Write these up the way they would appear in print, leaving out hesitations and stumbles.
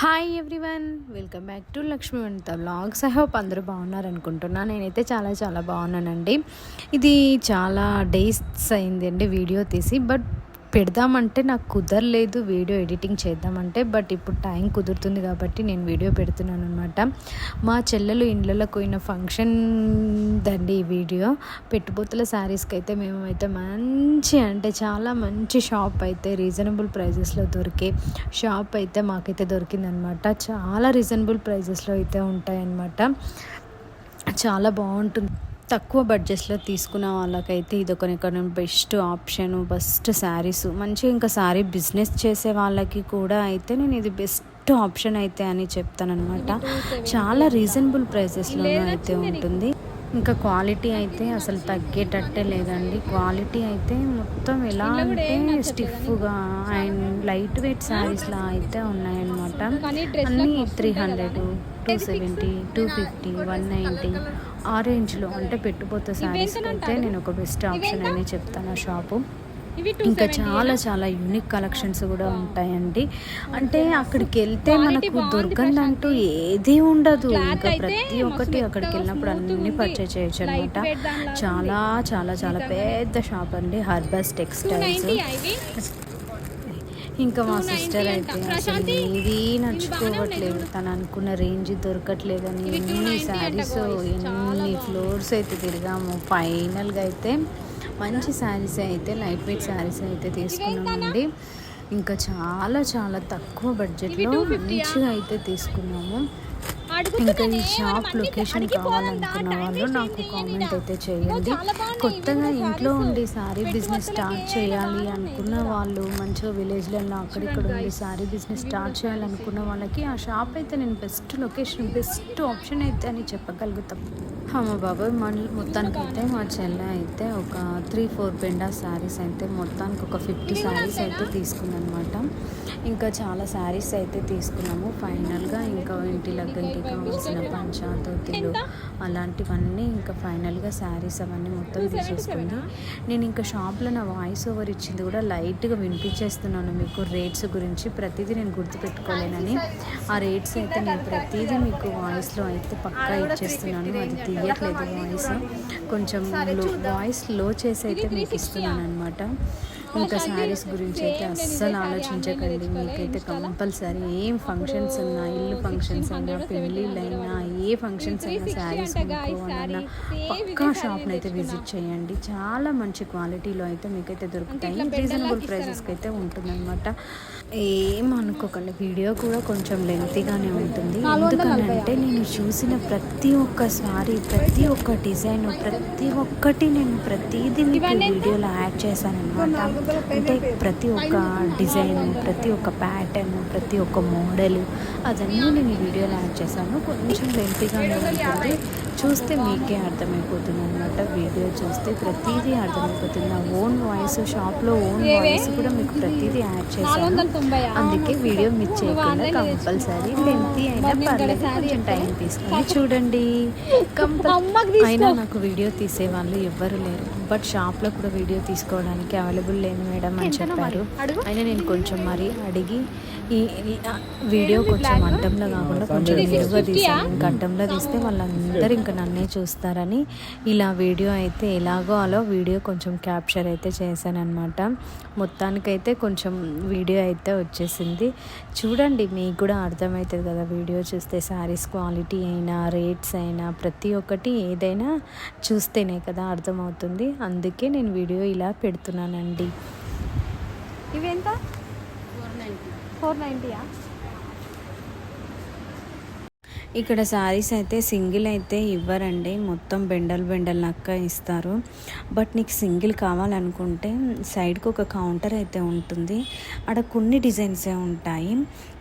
Hi everyone, welcome back to Lakshmi Vanitha vlogs. I hope అందరూ బాగున్నారనుకుంటున్నాను. నేనైతే చాలా బాగున్నానండి. ఇది చాలా డేస్ అయిందండి వీడియో తీసి, బట్ పెడదామంటే నాకు కుదరలేదు వీడియో ఎడిటింగ్ చేద్దామంటే. బట్ ఇప్పుడు టైం కుదురుతుంది కాబట్టి నేను వీడియో పెడుతున్నాను అనమాట. మా చెల్లెలు ఇండ్లలోకి పోయిన ఫంక్షన్ దండి ఈ వీడియో. పెట్టుబోతుల శారీస్కి అయితే మేమైతే చాలా మంచి షాప్ అయితే రీజనబుల్ ప్రైజెస్లో దొరికే షాప్ అయితే మాకైతే దొరికిందనమాట. చాలా రీజనబుల్ ప్రైజెస్లో అయితే ఉంటాయన్నమాట. చాలా బాగుంటుంది. తక్కువ బడ్జెట్లో తీసుకున్న వాళ్ళకైతే ఇది ఒక బెస్ట్ ఆప్షన్. ఫస్ట్ శారీస్ మంచిగా, ఇంకా శారీ బిజినెస్ చేసే వాళ్ళకి కూడా అయితే నేను ఇది బెస్ట్ ఆప్షన్ అయితే అని చెప్తానమాట. చాలా రీజనబుల్ ప్రైసెస్లోనూ అయితే ఉంటుంది. ఇంకా క్వాలిటీ అయితే అసలు తగ్గేటట్టే లేదండి. క్వాలిటీ అయితే మొత్తం ఎలా అంటే స్టిఫ్గా అండ్ లైట్ వెయిట్ శారీస్లా అయితే ఉన్నాయన్నమాట. అన్నీ 300, 270, 250, 190 ఆ రేంజ్లో అంటే పెట్టుబోతే శారీస్కి అయితే నేను ఒక బెస్ట్ ఆప్షన్ అని చెప్తాను ఆ షాపు. ఇంకా చాలా యూనిక్ కలెక్షన్స్ కూడా ఉంటాయండి. అంటే అక్కడికి వెళ్తే మనకు దొరకందంటూ ఏది ఉండదు. ఇంకా ప్రతి ఒక్కటి అక్కడికి వెళ్ళినప్పుడు అన్నీ పర్చేజ్ చేయొచ్చు అనమాట. చాలా పెద్ద షాప్ అండి, హర్బస్ టెక్స్టైల్స్. ఇంకా మా సిస్టర్ అయితే అసలు ఏది నడుచుకోవట్లేదు, తను అనుకున్న రేంజ్ దొరకట్లేదని ఎన్ని శారీస్ ఎన్ని ఫ్లోర్స్ అయితే తిరిగాము. ఫైనల్గా అయితే మంచి శారీస్ అయితే లైట్ వెయిట్ శారీస్ అయితే తీసుకున్నామండి. ఇంకా చాలా తక్కువ బడ్జెట్లో మంచిగా అయితే తీసుకున్నాము. ఇంకా ఈ షాప్ లొకేషన్ కావాలనుకున్న వాళ్ళు నాకు కామెంట్ అయితే చేయండి. కొత్తగా ఇంట్లో ఉండి శారీ బిజినెస్ స్టార్ట్ చేయాలి అనుకున్న వాళ్ళు, మంచిగా విలేజ్లలో అక్కడిక్కడ ఉండి శారీ బిజినెస్ స్టార్ట్ చేయాలనుకున్న వాళ్ళకి ఆ షాప్ అయితే నేను బెస్ట్ లొకేషన్, బెస్ట్ ఆప్షన్ అయితే అని చెప్పగలుగుతాం. మా బాబాయ్ మొత్తానికైతే మా చెల్లె అయితే ఒక 3-4 పెండా శారీస్ అయితే మొత్తానికి ఒక 50 శారీస్ అయితే తీసుకుందనమాట. ఇంకా చాలా శారీస్ అయితే తీసుకున్నాము. ఫైనల్గా ఇంకా ఇంటి లగ్గంకి కావాల్సిన పంచాతోతిలు అలాంటివన్నీ ఇంకా ఫైనల్గా శారీస్ అవన్నీ మొత్తం తీసేసుకుంది. నేను ఇంకా షాప్లో నా వాయిస్ ఓవర్ ఇచ్చింది కూడా లైట్గా వినిపించేస్తున్నాను మీకు. రేట్స్ గురించి ప్రతిదీ నేను గుర్తుపెట్టుకోలేనని ఆ రేట్స్ అయితే నేను ప్రతిదీ మీకు వాయిస్లో అయితే పక్కా ఇచ్చేస్తున్నాను. అది తీయట్లేదు వాయిస్, కొంచెం వాయిస్ లో చేసి అయితే మీకు ఇస్తున్నాను అనమాట. ఇంకా శారీస్ గురించి అయితే అస్సలు ఆలోచించకండి. మీకైతే కంపల్సరీ ఏం ఫంక్షన్స్ ఉన్నా, ఇల్లు ఫంక్షన్స్ అయినా, పెళ్ళిళ్ళైనా, ఏ ఫంక్షన్స్ అయినా శారీస్ కొనుక్కోవాలన్నా పక్కా షాప్ని అయితే విజిట్ చేయండి. చాలా మంచి క్వాలిటీలో అయితే మీకైతే దొరుకుతాయి. రీజనబుల్ ప్రైసెస్కి అయితే ఉంటుందన్నమాట. ఏం అనుకోకండి, వీడియో కూడా కొంచెం లెంతీగానే ఉంటుంది. ఎందుకనంటే నేను చూసిన ప్రతి ఒక్క శారీ, ప్రతి ఒక్క డిజైన్, ప్రతి ఒక్కటి నేను ప్రతిదీ మీకు వీడియోలో యాడ్ చేశాను అనమాట. అంటే ప్రతి ఒక్క డిజైన్, ప్రతి ఒక్క ప్యాటర్న్, ప్రతి ఒక్క మోడల్ అదన్నీ నేను ఈ వీడియోలో యాడ్ చేశాను. కొంచెం లెంతీగానే ఉంటుంది, చూస్తే మీకే అర్థమైపోతుంది అనమాట. వీడియో చూస్తే ప్రతిదీ అర్థమైపోతుంది. నా ఓన్ వాయిస్, షాప్లో ఓన్ వాయిస్ కూడా మీకు ప్రతిదీ యాడ్ చేశాను. అందుకే వీడియో మిస్ చేయకుండా కంపల్సరీ లెంతీ అయినా పర్లేదు కొంచెం టైం తీసుకొని చూడండి. అయినా నాకు వీడియో తీసే వాళ్ళు ఎవ్వరు లేరు, బట్ షాప్లో కూడా వీడియో తీసుకోవడానికి అవైలబుల్ లేదు మేడం అని చెప్పారు. అయినా నేను కొంచెం మరీ అడిగి ఈ వీడియో కొంచెం అడ్డంలో కాకుండా కొంచెం నిలువుగా తీసాను. ఇంకా అడ్డంలో తీస్తే వాళ్ళందరూ ఇంకా నన్నే చూస్తారని ఇలా వీడియో అయితే ఎలాగో అలా వీడియో కొంచెం క్యాప్చర్ అయితే చేశాను అనమాట. మొత్తానికైతే కొంచెం వీడియో అయితే వచ్చేసింది. చూడండి, మీకు కూడా అర్థమవుతుంది కదా వీడియో చూస్తే. శారీస్ క్వాలిటీ అయినా, రేట్స్ అయినా, ప్రతి ఒక్కటి ఏదైనా చూస్తేనే కదా అర్థమవుతుంది. అందుకే నేను వీడియో ఇలా పెడుతున్నానండి. ఇవెంత? 490. ఇక్కడ శారీస్ అయితే సింగిల్ అయితే ఇవ్వరండి, మొత్తం బెండల్ నక్క ఇస్తారు. బట్ నీకు సింగిల్ కావాలనుకుంటే సైడ్కి ఒక కౌంటర్ అయితే ఉంటుంది, అక్కడ కొన్ని డిజైన్సే ఉంటాయి.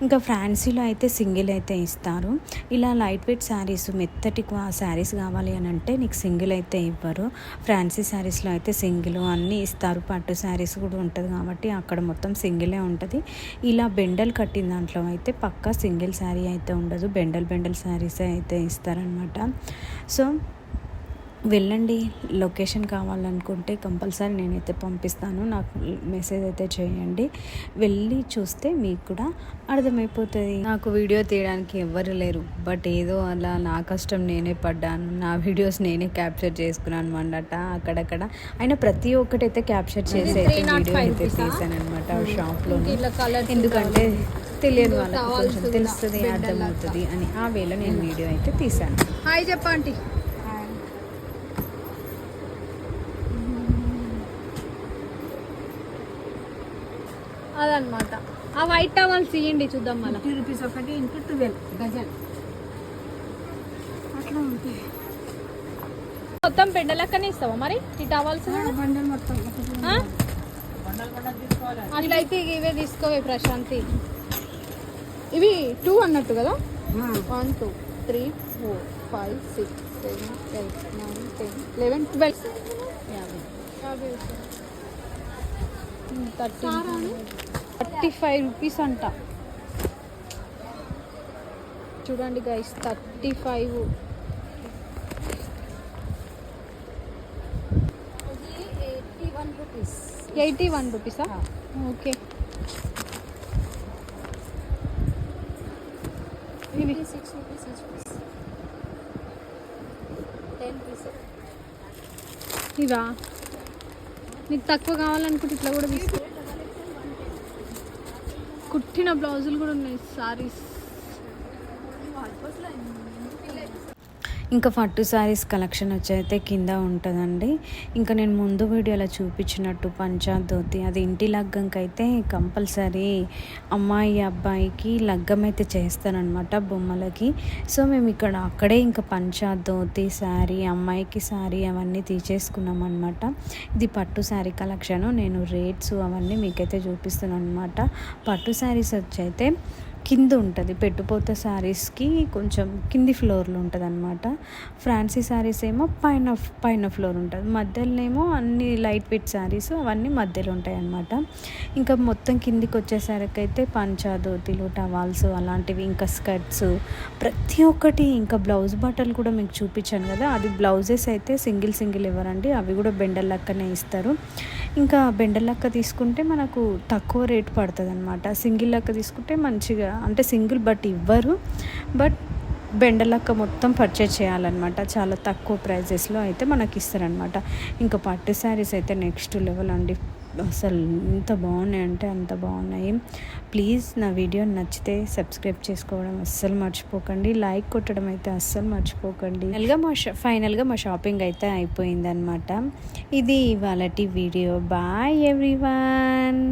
ఇంకా ఫ్యాన్సీలో అయితే సింగిల్ అయితే ఇస్తారు. ఇలా లైట్ వెయిట్ శారీస్, మెత్తటి శారీస్ కావాలి అని అంటే నీకు సింగిల్ అయితే ఇవ్వరు. ఫ్యాన్సీ శారీస్లో అయితే సింగిల్ అన్నీ ఇస్తారు. పట్టు శారీస్ కూడా ఉంటుంది కాబట్టి అక్కడ మొత్తం సింగిలే ఉంటుంది. ఇలా బెండల్ కట్టిన దాంట్లో అయితే పక్కా సింగిల్ శారీ అయితే ఉండదు, బెండల్ శారీస్ అయితే ఇస్తారనమాట. సో వెళ్ళండి. లొకేషన్ కావాలనుకుంటే కంపల్సరీ నేనైతే పంపిస్తాను. నాకు మెసేజ్ అయితే చేయండి. వెళ్ళి చూస్తే మీకు కూడా అర్థమైపోతుంది. నాకు వీడియో తీయడానికి ఎవ్వరు లేరు, బట్ ఏదో అలా నా కష్టం నేనే పడ్డాను. నా వీడియోస్ నేనే క్యాప్చర్ చేసుకున్నాను అన్నమాట అక్కడక్కడ. అయినా ప్రతి ఒక్కటైతే క్యాప్చర్ చేసి అయితే వీడియో అయితే తీసాను అనమాట షాప్లో. ఎందుకంటే తెలియని వాళ్ళకి కొంచెం తెలుస్తుంది, అర్థమవుతుంది అని ఆ వేళ నేను వీడియో అయితే తీసాను. హాయ్ చెప్పండి. అదనమాట. ఆ వైట్ టవల్స్ ఇవ్వండి చూద్దాం. మళ్ళీ ₹50 ఒకటి ఇంటూ 12 డజన్ అట్లా ఉంటాయి. మొత్తం పెండ లెక్కనే ఇస్తావా మరి ఈ టవల్స్? బండల్ మొత్తం అట్లయితే ఇవే తీసుకోవే ప్రశాంతి. ఇవి 2 అన్నట్టు కదా. 1 2 3 4 5 6 7 8 9 10 11 12 35 రూపీస్ అంట. చూడండి గైస్, 35. 81 రూపీసా? ఓకే. ఇవి 6 రూపీస్ ఈచ్ పీస్ 10 పీసెస్. ఇవా నీకు తక్కువ కావాలనుకుంటే ఇట్లా కూడా తీసుకో. కుట్టిన బ్లౌజులు కూడా ఉన్నాయి, సారీస్. ఇంకా పట్టు శారీస్ కలెక్షన్ వచ్చైతే కింద ఉంటుందండి. ఇంకా నేను ముందు వీడియోలో చూపించినట్టు పంచా ధోతి అది ఇంటి లగ్గంకైతే కంపల్సరీ అమ్మాయి అబ్బాయికి లగ్గం అయితే చేస్తానన్నమాట బొమ్మలకి. సో మేము ఇక్కడ అక్కడే ఇంకా పంచా ధోతి శారీ, అమ్మాయికి శారీ అవన్నీ తీసేసుకున్నాం అనమాట. ఇది పట్టు శారీ కలెక్షన్. నేను రేట్స్ అవన్నీ మీకైతే చూపిస్తున్నాను అనమాట. పట్టు శారీస్ వచ్చైతే కింద ఉంటుంది, పెట్టుపోత శారీస్కి కొంచెం కింది ఫ్లోర్లో ఉంటుంది అనమాట. ఫ్యాన్సీ శారీస్ ఏమో పైన ఫ్లోర్ ఉంటుంది. మధ్యలోనేమో అన్ని లైట్ వెయిట్ శారీస్ అవన్నీ మధ్యలో ఉంటాయి అన్నమాట. ఇంకా మొత్తం కిందికి వచ్చేసరికి అయితే పంచా ధోతీలు, టవాల్స్ అలాంటివి, ఇంకా స్కర్ట్స్ ప్రతి ఒక్కటి. ఇంకా బ్లౌజ్ బట్టలు కూడా మీకు చూపించాను కదా, అది బ్లౌజెస్ అయితే సింగిల్ ఇవ్వరండి, అవి కూడా బెండల్ లెక్కనే ఇస్తారు. ఇంకా బెండల్ లెక్క తీసుకుంటే మనకు తక్కువ రేట్ పడుతుంది అనమాట. సింగిల్ లెక్క తీసుకుంటే మంచిగా, అంటే సింగిల్ బట్ ఇవ్వరు, బట్ బెండలక్క మొత్తం పర్చేజ్ చేయాలన్నమాట. చాలా తక్కువ ప్రైజెస్లో అయితే మనకి ఇస్తారనమాట. ఇంకా పట్టు శారీస్ అయితే నెక్స్ట్ లెవెల్ అండి. అసలు ఎంత బాగున్నాయి అంటే అంత బాగున్నాయి. ప్లీజ్ నా వీడియో నచ్చితే సబ్స్క్రైబ్ చేసుకోవడం అస్సలు మర్చిపోకండి, లైక్ కొట్టడం అయితే అస్సలు మర్చిపోకండి. ఫైనల్గా మా షాపింగ్ అయితే అయిపోయిందనమాట. ఇది ఇవాళటి వీడియో. Bye everyone.